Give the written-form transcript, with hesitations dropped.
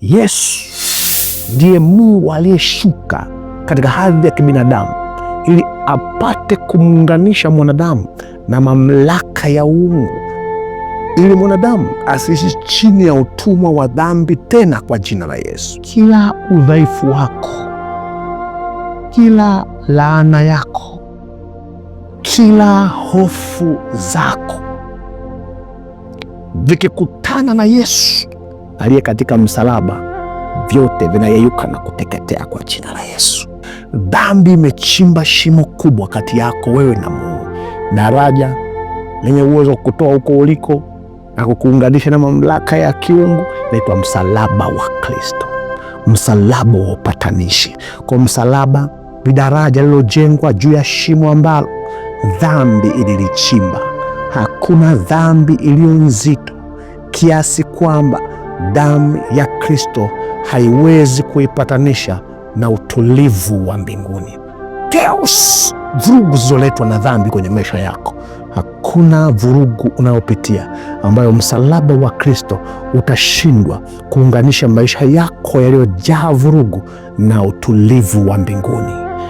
Yesu ndiye Mungu aliyeshuka katika hadhi ya kibinadamu ili apate kumuunganisha mwanadamu na mamlaka ya uungu, ili mwanadamu asiishi chini ya utumwa wa dhambi tena kwa jina la Yesu. Kila udhaifu wako, kila laana yako, kila hofu zako vikikutana na Yesu aliye katika msalaba, vyote vinayeyuka na kuteketea kwa jina la Yesu. Dhambi imechimba shimo kubwa kati yako wewe na Mungu, daraja lenye uwezo wa kutoa huko uliko na kukuunganisha na mamlaka ya kiungu inaitwa msalaba wa Kristo, msalaba wa upatanishi. Kwa msalaba ni daraja lililojengwa juu ya shimo ambalo dhambi ililichimba. Hakuna dhambi iliyo nzito kiasi kwamba damu ya Kristo haiwezi kuipatanisha na utulivu wa mbinguni. Chaos, vurugu zilizoletwa na dhambi kwenye maisha yako, hakuna vurugu unayopitia ambayo msalaba wa Kristo utashindwa kuunganisha maisha yako yaliyojaa vurugu na utulivu wa mbinguni.